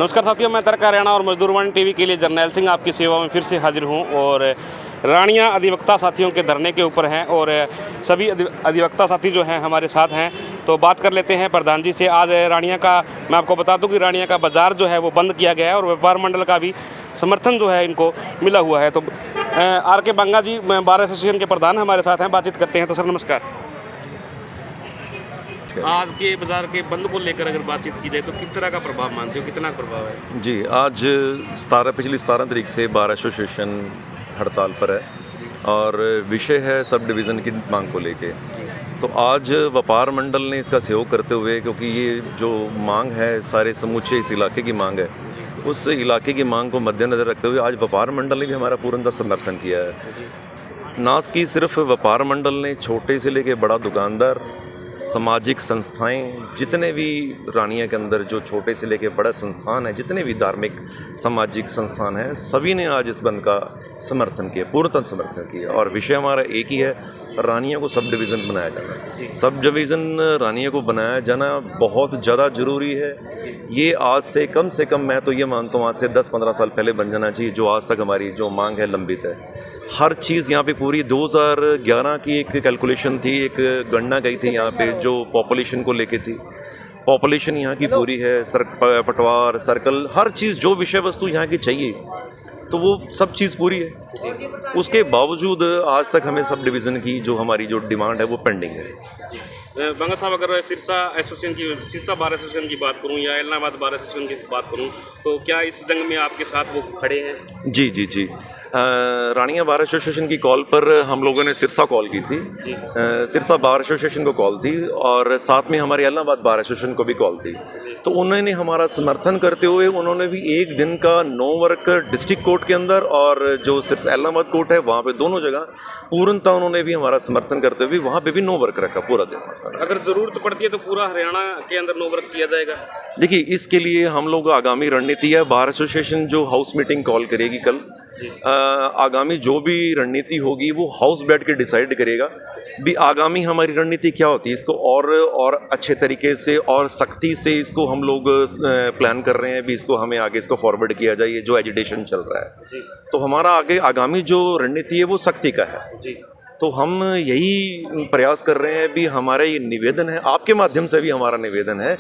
नमस्कार साथियों, मैं तर्क हरियाणा और मजदूरवाणी टीवी के लिए जर्नैल सिंह आपकी सेवा में फिर से हाजिर हूं। और रानियां अधिवक्ता साथियों के धरने के ऊपर हैं और सभी अधिवक्ता साथी जो हैं हमारे साथ हैं। तो बात कर लेते हैं प्रधान जी से। आज रानियां का, मैं आपको बता दूं कि रानियां का बाज़ार जो है वो बंद किया गया है और व्यापार मंडल का भी समर्थन जो है इनको मिला हुआ है। तो आर के बंगा जी बार एसोसिएशन के प्रधान हमारे साथ हैं, बातचीत करते हैं। तो सर नमस्कार। आज के बाजार के बंद को लेकर अगर बातचीत की जाए तो किस तरह का प्रभाव मानते हो, कितना प्रभाव है? जी, आज पिछली 17 तारीख से बार एसोसिएशन हड़ताल पर है और विषय है सब डिवीज़न की मांग को लेके। तो आज व्यापार मंडल ने इसका सहयोग करते हुए, क्योंकि ये जो मांग है सारे समूचे इस इलाके की मांग है, उस इलाके की मांग को मद्देनज़र रखते हुए आज व्यापार मंडल ने भी हमारा पूर्ण समर्थन किया है। ना कि सिर्फ व्यापार मंडल ने, छोटे से लेके बड़ा दुकानदार, सामाजिक संस्थाएं, जितने भी रानिया के अंदर जो छोटे से लेके बड़ा संस्थान है, जितने भी धार्मिक सामाजिक संस्थान हैं, सभी ने आज इस बंद का समर्थन किया, पूर्णतः समर्थन किया। और विषय हमारा एक ही है, रानिया को सब डिवीज़न बनाया जाना। सब डिवीज़न रानिया को बनाया जाना बहुत ज़्यादा ज़रूरी है। ये आज से कम मैं तो ये मानता हूँ आज से 10-15 साल पहले बन जाना चाहिए, जो आज तक हमारी जो मांग है लंबित है। हर चीज़ यहाँ पे पूरी 2011 की एक कैलकुलेशन थी, एक गणना गई थी यहाँ पे जो पॉपुलेशन को लेके थी। पॉपुलेशन यहाँ की पूरी है, पटवार, सर्कल, हर चीज़ जो विषय वस्तु यहाँ की चाहिए तो वो सब चीज़ पूरी है। उसके बावजूद आज तक हमें सब डिवीज़न की जो हमारी जो डिमांड है वो पेंडिंग है। बंगा साहब, अगर सिरसा बार एसोसिएशन की बात करूं या इलाहाबाद बार एसोसिएशन की बात करूं तो क्या इस जंग में आपके साथ वो खड़े हैं? जी। रानिया बार एसोसिएशन की कॉल पर हम लोगों ने सिरसा कॉल की थी, सिरसा बार एसोसिएशन को कॉल थी और साथ में हमारे इलाहाबाद बार एसोसिएशन को भी कॉल थी। तो उन्होंने हमारा समर्थन करते हुए उन्होंने भी एक दिन का नो वर्क डिस्ट्रिक्ट कोर्ट के अंदर और जो सिरसा इलाहाबाद कोर्ट है वहाँ पे दोनों जगह पूर्णतः उन्होंने भी हमारा समर्थन करते हुए वहाँ पे भी नो वर्क रखा पूरा दिन। अगर ज़रूरत पड़ती है तो पूरा हरियाणा के अंदर नो वर्क किया जाएगा? देखिए, इसके लिए हम लोग आगामी रणनीति है, बार एसोसिएशन जो हाउस मीटिंग कॉल करेगी कल, आगामी जो भी रणनीति होगी वो हाउस बैठ के डिसाइड करेगा भी आगामी हमारी रणनीति क्या होती है। इसको और अच्छे तरीके से और सख्ती से इसको हम लोग प्लान कर रहे हैं भी इसको हमें आगे इसको फॉरवर्ड किया जाए, ये जो एजिटेशन चल रहा है। तो हमारा आगामी जो रणनीति है वो सख्ती का है। तो हम यही प्रयास कर रहे हैं भी हमारा ये निवेदन है, आपके माध्यम से भी हमारा निवेदन है,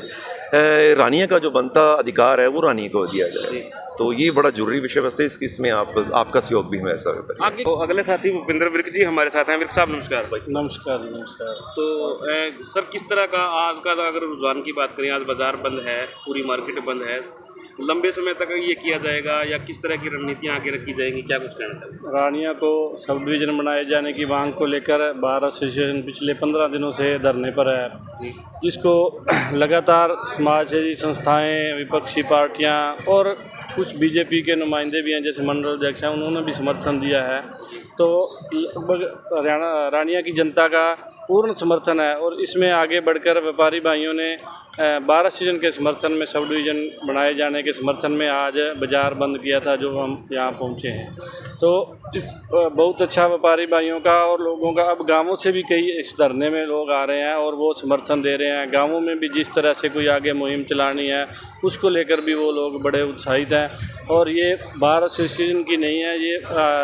रानिया का जो बनता अधिकार है वो रानिया को दिया जाए। तो ये बड़ा जरूरी विषय वस्तु है, इसमें आपका सहयोग भी हमें ऐसा आगे। तो अगले साथी भूपेंद्र विर्क जी हमारे साथ हैं। विर्क साहब नमस्कार। नमस्कार। तो सर, किस तरह का आज का अगर रुझान की बात करें, आज बाजार बंद है, पूरी मार्केट बंद है, लंबे समय तक ये किया जाएगा या किस तरह की रणनीतियाँ आगे रखी जाएंगी, क्या कुछ कहना चाहिए? रानिया को सब डिवीज़न बनाए जाने की मांग को लेकर बार एसोसिएशन पिछले 15 दिनों से धरने पर है, जिसको लगातार समाजसेवी संस्थाएं, विपक्षी पार्टियां और कुछ बीजेपी के नुमाइंदे भी हैं जैसे मंडल अध्यक्ष हैं, उन्होंने भी समर्थन दिया है। तो लगभग रानिया की जनता का पूर्ण समर्थन है और इसमें आगे बढ़कर व्यापारी भाइयों ने बार एसोसिएशन के समर्थन में, सब डिवीज़न बनाए जाने के समर्थन में आज बाज़ार बंद किया था, जो हम यहाँ पहुँचे हैं। तो इस बहुत अच्छा व्यापारी भाइयों का और लोगों का, अब गांवों से भी कई इस धरने में लोग आ रहे हैं और वो समर्थन दे रहे हैं। गांवों में भी जिस तरह से कोई आगे मुहिम चलानी है उसको लेकर भी वो लोग बड़े उत्साहित हैं। और ये बार एसोसिएशन की नहीं है, ये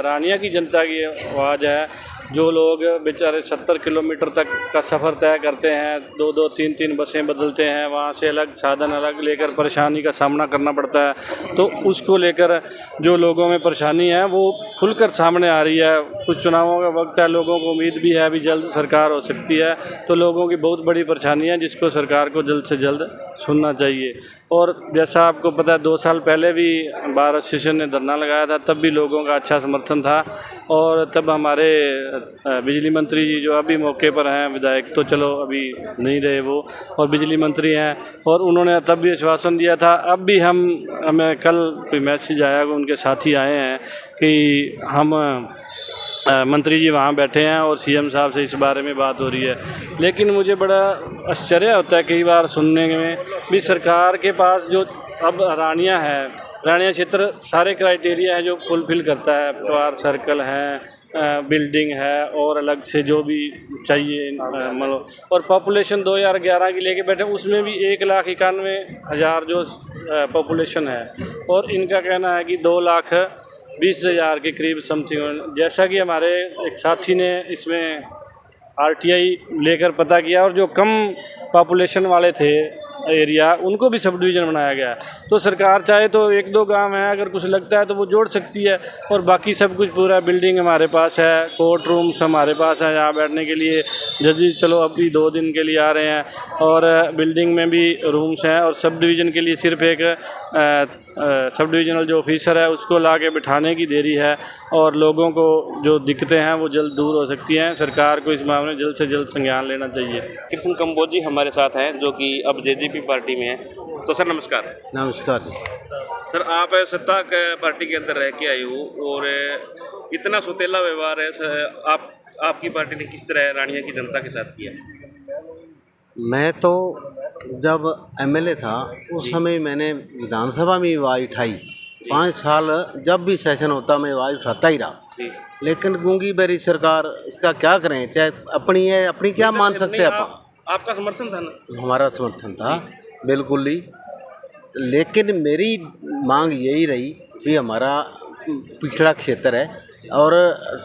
रानिया की जनता की आवाज़ है। जो लोग बेचारे 70 किलोमीटर तक का सफ़र तय करते हैं, 2-2, 3-3 बसें बदलते हैं, वहाँ से अलग साधन अलग लेकर परेशानी का सामना करना पड़ता है। तो उसको लेकर जो लोगों में परेशानी है वो खुलकर सामने आ रही है। कुछ चुनावों का वक्त है, लोगों को उम्मीद भी है अभी जल्द सरकार हो सकती है, तो लोगों की बहुत बड़ी परेशानी है जिसको सरकार को जल्द से जल्द सुनना चाहिए। और जैसा आपको पता है 2 साल पहले भी बार एसोसिएशन ने धरना लगाया था, तब भी लोगों का अच्छा समर्थन था और तब हमारे बिजली मंत्री जी जो अभी मौके पर हैं, विधायक तो चलो अभी नहीं रहे वो, और बिजली मंत्री हैं, और उन्होंने तब भी आश्वासन दिया था। अब भी हमें कल कोई मैसेज आया, उनके साथी आए हैं कि हम मंत्री जी वहाँ बैठे हैं और सीएम साहब से इस बारे में बात हो रही है। लेकिन मुझे बड़ा आश्चर्य होता है कई बार सुनने में भी, सरकार के पास जो अब रानिया क्षेत्र सारे क्राइटेरिया है जो फुलफिल करता है, पटवार सर्कल हैं बिल्डिंग है और अलग से जो भी चाहिए मतलब, और पॉपुलेशन 2011 की लेके बैठे उसमें भी 1,91,000 जो पॉपुलेशन है, और इनका कहना है कि 2,20,000 के करीब समथिंग। जैसा कि हमारे एक साथी ने इसमें आरटीआई लेकर पता किया, और जो कम पॉपुलेशन वाले थे एरिया उनको भी सब डिवीज़न बनाया गया है। तो सरकार चाहे तो 1-2 गांव है अगर कुछ लगता है तो वो जोड़ सकती है, और बाकी सब कुछ पूरा बिल्डिंग हमारे पास है, कोर्ट रूम्स हमारे पास है यहाँ बैठने के लिए। जजेस चलो अभी 2 दिन के लिए आ रहे हैं, और बिल्डिंग में भी रूम्स हैं, और सब डिवीज़न के लिए सिर्फ एक सब डिविजनल जो ऑफिसर है उसको ला के बिठाने की देरी है, और लोगों को जो दिक्कतें हैं वो जल्द दूर हो सकती हैं। सरकार को इस मामले में जल्द से जल्द संज्ञान लेना चाहिए। कृष्ण कंबोज जी हमारे साथ हैं जो कि अब जेजेपी पार्टी में हैं। तो सर नमस्कार। नमस्कार जी। सर आप सत्ता पार्टी के अंदर रह के आए हो, और इतना सौतेला व्यवहार है सर, आपकी पार्टी ने किस तरह रानिया की जनता के साथ किया? मैं तो जब एमएलए था उस समय मैंने विधानसभा में आवाज़ उठाई। 5 साल जब भी सेशन होता मैं आवाज़ उठाता ही रहा, लेकिन गूंगी बेरी सरकार, इसका क्या करें, चाहे अपनी है अपनी क्या मान सकते हैं अपन। आपका समर्थन था ना? हमारा समर्थन था बिल्कुल ही, लेकिन मेरी मांग यही रही कि हमारा पिछड़ा क्षेत्र है और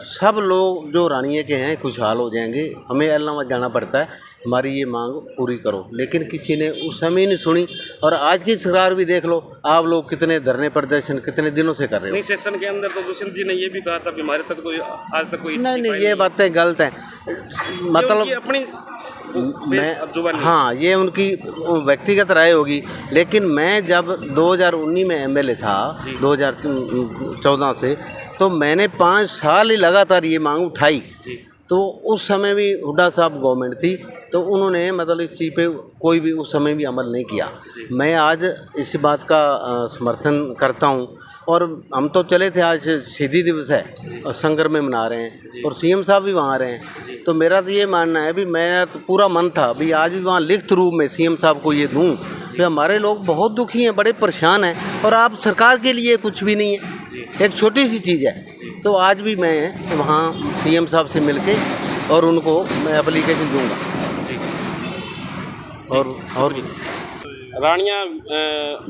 सब लोग जो रानिया के हैं खुशहाल हो जाएंगे, हमें इलाहाबाद जाना पड़ता है, हमारी ये मांग पूरी करो। लेकिन किसी ने उस समय नहीं सुनी, और आज की सरकार भी देख लो, आप लोग कितने धरने प्रदर्शन कितने दिनों से कर रहे हो। नहीं, सेशन के अंदर तो दुष्यंत जी ने ये भी कहा था कि हमारे तक तो आज तक कोई नहीं, ये बातें गलत हैं। मतलब अपनी मैं, हाँ, ये उनकी व्यक्तिगत राय होगी, लेकिन मैं जब 2019 में एमएलए था 2014 से, तो मैंने 5 साल ही लगातार ये मांग उठाई। तो उस समय भी हुड्डा साहब गवर्नमेंट थी, तो उन्होंने मतलब इस चीज़ पे कोई भी उस समय भी अमल नहीं किया। मैं आज इस बात का समर्थन करता हूँ, और हम तो चले थे, आज शहीदी दिवस है और संगर में मना रहे हैं, और सीएम साहब भी वहाँ आ रहे हैं। तो मेरा तो ये मानना है भी, मेरा तो पूरा मन था भी आज भी वहाँ लिखित रूप में सीएम साहब को ये दूँ कि हमारे लोग बहुत दुखी हैं, बड़े परेशान हैं, और आप सरकार के लिए कुछ भी नहीं है, एक छोटी सी चीज़ है। तो आज भी मैं वहाँ सीएम साहब से मिलके और उनको मैं एप्लीकेशन दूंगा। और रानिया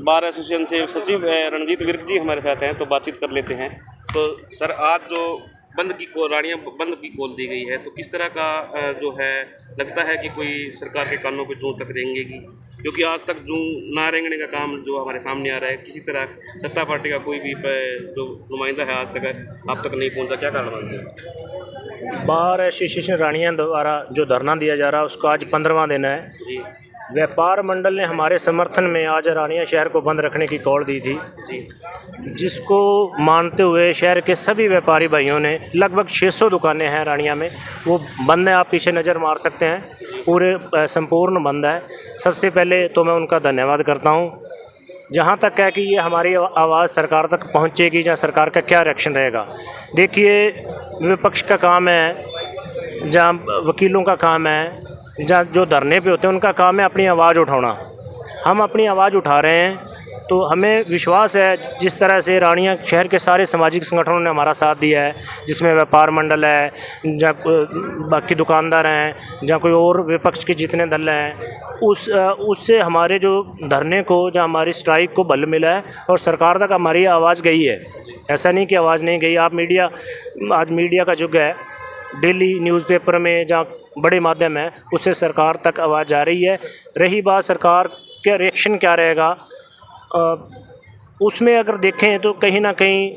बार एसोसिएशन से सचिव रणजीत विर्क जी हमारे साथ हैं, तो बातचीत कर लेते हैं। तो सर आज जो रानिया बंद की कॉल दी गई है, तो किस तरह का जो है लगता है कि कोई सरकार के कानों पे जूं तक रेंगेगी? क्योंकि आज तक जूं ना रेंगने का काम जो हमारे सामने आ रहा है, किसी तरह सत्ता पार्टी का कोई भी जो नुमाइंदा है आज तक आप तक नहीं पहुंचा, क्या कारण मानते हैं? बार एसोसिएशन रानिया द्वारा जो धरना दिया जा रहा है उसका आज 15वां दिन है जी। व्यापार मंडल ने हमारे समर्थन में आज रानिया शहर को बंद रखने की कॉल दी थी जी, जिसको मानते हुए शहर के सभी व्यापारी भाइयों ने, लगभग 600 दुकानें हैं रानिया में, वो बंद है। आप पीछे नज़र मार सकते हैं, पूरे संपूर्ण बंद है। सबसे पहले तो मैं उनका धन्यवाद करता हूँ। जहाँ तक है कि ये हमारी आवाज़ सरकार तक पहुँचेगी या सरकार का क्या रिएक्शन रहेगा। देखिए, विपक्ष का काम है, जहाँ वकीलों का काम है, जहाँ जो धरने पे होते हैं उनका काम है अपनी आवाज़ उठाना। हम अपनी आवाज़ उठा रहे हैं, तो हमें विश्वास है जिस तरह से रानिया शहर के सारे सामाजिक संगठनों ने हमारा साथ दिया है, जिसमें व्यापार मंडल है, जहाँ बाकी दुकानदार हैं, जहाँ कोई और विपक्ष के जितने दल हैं, उससे हमारे जो धरने को, जहाँ हमारी स्ट्राइक को बल मिला है, और सरकार तक हमारी आवाज़ गई है। ऐसा नहीं कि आवाज़ नहीं गई। आप आज मीडिया का युग है, डेली न्यूज़पेपर में जहाँ बड़े माध्यम है उससे सरकार तक आवाज़ जा रही है। रही बात सरकार का रिएक्शन क्या रहेगा, उसमें अगर देखें तो कहीं ना कहीं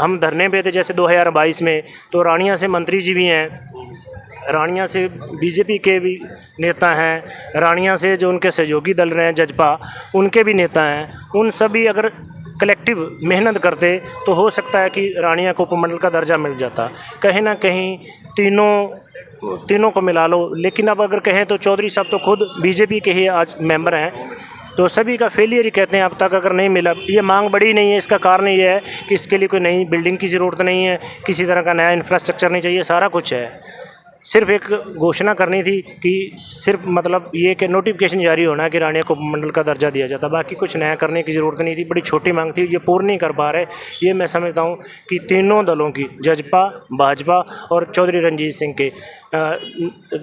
हम धरने पे थे जैसे 2022 में, तो रानिया से मंत्री जी भी हैं, रानिया से बीजेपी के भी नेता हैं, रानिया से जो उनके सहयोगी दल रहे हैं जजपा, उनके भी नेता हैं। उन सभी अगर कलेक्टिव मेहनत करते तो हो सकता है कि रानिया को उपमंडल का दर्जा मिल जाता। कहीं ना कहीं तीनों को मिला लो, लेकिन अब अगर कहें तो चौधरी साहब तो खुद बीजेपी के ही आज मेंबर हैं, तो सभी का फेलियर ही कहते हैं अब तक अगर नहीं मिला। ये मांग बड़ी नहीं है, इसका कारण ये है कि इसके लिए कोई नई बिल्डिंग की ज़रूरत नहीं है, किसी तरह का नया इंफ्रास्ट्रक्चर नहीं चाहिए, सारा कुछ है। सिर्फ एक घोषणा करनी थी कि सिर्फ मतलब ये कि नोटिफिकेशन जारी होना है कि रानिया को मंडल का दर्जा दिया जाता, बाकी कुछ नया करने की ज़रूरत नहीं थी। बड़ी छोटी मांग थी, ये पूर्ण नहीं कर पा रहे। ये मैं समझता हूँ कि तीनों दलों की, जजपा, भाजपा और चौधरी रणजीत सिंह के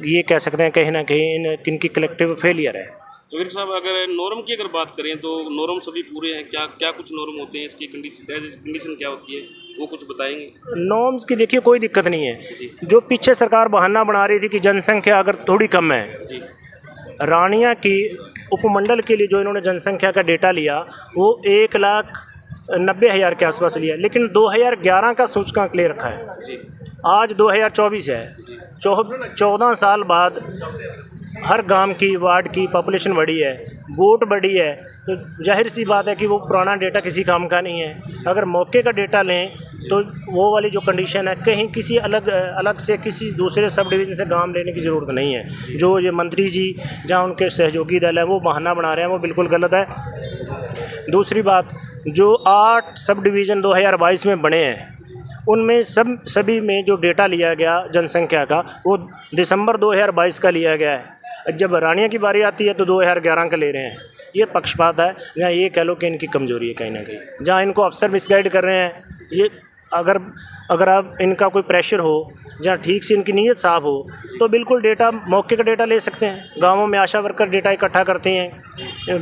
ये कह सकते हैं कहीं ना कहीं इनकी कलेक्टिव फेलियर है। तो फिर साहब अगर नॉर्म की अगर बात करें तो नॉर्म सभी पूरे हैं, क्या क्या कुछ नॉर्म होते हैं, इसकी कंडीशन क्या होती है, वो कुछ बताएंगे? नॉर्म्स की देखिए कोई दिक्कत नहीं है। जो पीछे सरकार बहाना बना रही थी कि जनसंख्या अगर थोड़ी कम है, रानिया की उपमंडल के लिए जो इन्होंने जनसंख्या का डेटा लिया वो 1,90,000 के आसपास लिया, लेकिन 2011 का सूचकांक ले रखा है। आज 2024 है, 14 साल बाद हर गांव की, वार्ड की पॉपुलेशन बढ़ी है, वोट बढ़ी है, तो जाहिर सी बात है कि वो पुराना डेटा किसी काम का नहीं है। अगर मौके का डेटा लें तो वो वाली जो कंडीशन है, कहीं किसी अलग से किसी दूसरे सब डिवीज़न से गांव लेने की ज़रूरत नहीं है। जो ये मंत्री जी जहाँ उनके सहयोगी दल है वो बहाना बना रहे हैं, वो बिल्कुल गलत है। दूसरी बात, जो 8 सब डिवीज़न 2022 में बने हैं उनमें सभी में जो डेटा लिया गया जनसंख्या का वो दिसंबर 2022 का लिया गया है। जब रानिया की बारी आती है तो 2011 का ले रहे हैं। ये पक्षपात है, या ये कह लो कि इनकी कमजोरी है कहीं ना कहीं, जहाँ इनको अफसर मिसगाइड कर रहे हैं। ये अगर आप इनका कोई प्रेशर हो, जहाँ ठीक से इनकी नीयत साफ हो, तो बिल्कुल डेटा, मौके का डेटा ले सकते हैं। गांवों में आशा वर्कर डेटा इकट्ठा करते हैं,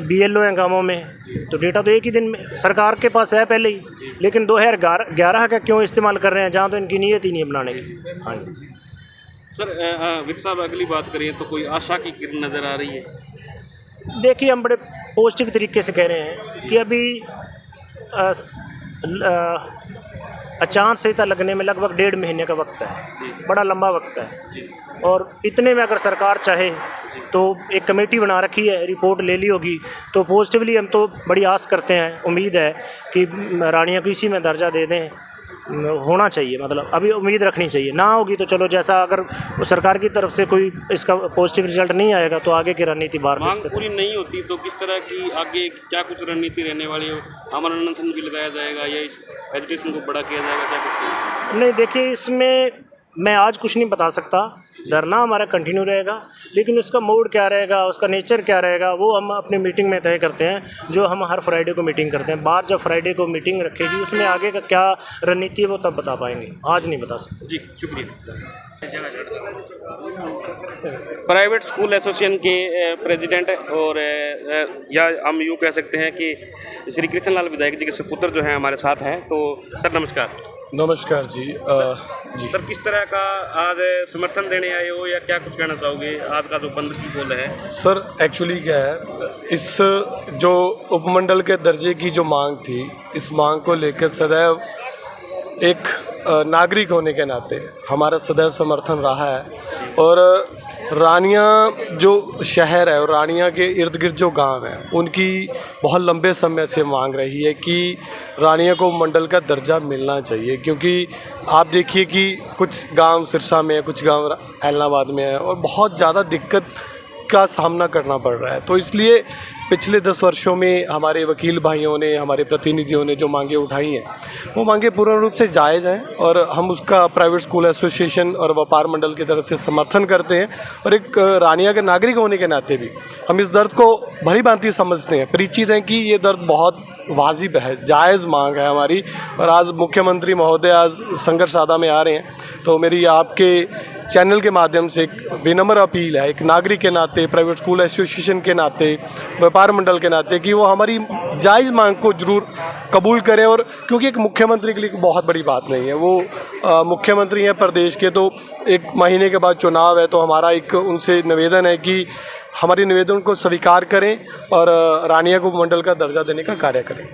BLO हैं गांवों में, तो डेटा तो एक ही दिन में सरकार के पास है पहले ही। लेकिन 2011 का क्यों इस्तेमाल कर रहे हैं, जहाँ तो इनकी नीयत ही नहीं है बनाने की। हाँ जी सर, विक साहब अगली बात करें तो कोई आशा की किरण नज़र आ रही है? देखिए, हम बड़े पॉजिटिव तरीके से कह रहे हैं कि अभी आचार संहिता लगने में लगभग 1.5 महीने का वक्त है, बड़ा लंबा वक्त है। और इतने में अगर सरकार चाहे तो एक कमेटी बना रखी है, रिपोर्ट ले ली होगी, तो पॉजिटिवली हम तो बड़ी आस करते हैं, उम्मीद है कि रानिया को इसी में दर्जा दे दें। होना चाहिए, मतलब अभी उम्मीद रखनी चाहिए। ना होगी तो चलो, जैसा अगर सरकार की तरफ से कोई इसका पॉजिटिव रिजल्ट नहीं आएगा तो आगे की रणनीति बाहर मांग पूरी नहीं होती तो किस तरह की आगे क्या कुछ रणनीति रहने वाली हो? आमरण अनशन भी लगाया जाएगा या इस एजुकेशन को बड़ा किया जाएगा, क्या कुछ? नहीं, देखिए, इसमें मैं आज कुछ नहीं बता सकता। धरना हमारा कंटिन्यू रहेगा, लेकिन उसका मोड क्या रहेगा, उसका नेचर क्या रहेगा, वो हम अपनी मीटिंग में तय करते हैं, जो हम हर फ्राइडे को मीटिंग करते हैं। बाहर जब फ्राइडे को मीटिंग रखेगी उसमें आगे का क्या रणनीति है वो तब बता पाएंगे, आज नहीं बता सकते। जी शुक्रिया। प्राइवेट स्कूल एसोसिएशन के प्रेसिडेंट और या हम यूँ कह सकते हैं कि श्री कृष्ण लाल विधायक जी के सुपुत्र जो हैं हमारे साथ हैं। तो सर नमस्कार। नमस्कार जी। जी सर, किस तरह का आज समर्थन देने आए हो या क्या कुछ कहना चाहोगे आज का जो बंद की बोल है? सर, एक्चुअली क्या है, इस जो उपमंडल के दर्जे की जो मांग थी, इस मांग को लेकर सदैव एक नागरिक होने के नाते हमारा सदैव समर्थन रहा है। और रानिया जो शहर है और रानिया के इर्द गिर्द जो गांव हैं, उनकी बहुत लंबे समय से मांग रही है कि रानिया को मंडल का दर्जा मिलना चाहिए। क्योंकि आप देखिए कि कुछ गांव सिरसा में है, कुछ गांव ऐलनाबाद में है, और बहुत ज़्यादा दिक्कत का सामना करना पड़ रहा है। तो इसलिए पिछले 10 वर्षों में हमारे वकील भाइयों ने, हमारे प्रतिनिधियों ने जो मांगे उठाई हैं, वो मांगे पूर्ण रूप से जायज़ हैं और हम उसका प्राइवेट स्कूल एसोसिएशन और व्यापार मंडल की तरफ से समर्थन करते हैं। और एक रानिया के नागरिक होने के नाते भी हम इस दर्द को भली भांति समझते हैं, परिचित हैं कि ये दर्द बहुत वाजिब है, जायज़ मांग है हमारी। और आज मुख्यमंत्री महोदय आज संघर्ष साधा में आ रहे हैं, तो मेरी आपके चैनल के माध्यम से एक विनम्र अपील है, एक नागरिक के नाते, प्राइवेट स्कूल एसोसिएशन के नाते, व्यापार मंडल के नाते, कि वो हमारी जायज़ मांग को ज़रूर कबूल करें। और क्योंकि एक मुख्यमंत्री के लिए बहुत बड़ी बात नहीं है, वो मुख्यमंत्री हैं प्रदेश के, तो 1 महीने के बाद चुनाव है, तो हमारा एक उनसे निवेदन है कि हमारी निवेदन को स्वीकार करें और रानिया को मंडल का दर्जा देने का कार्य करें।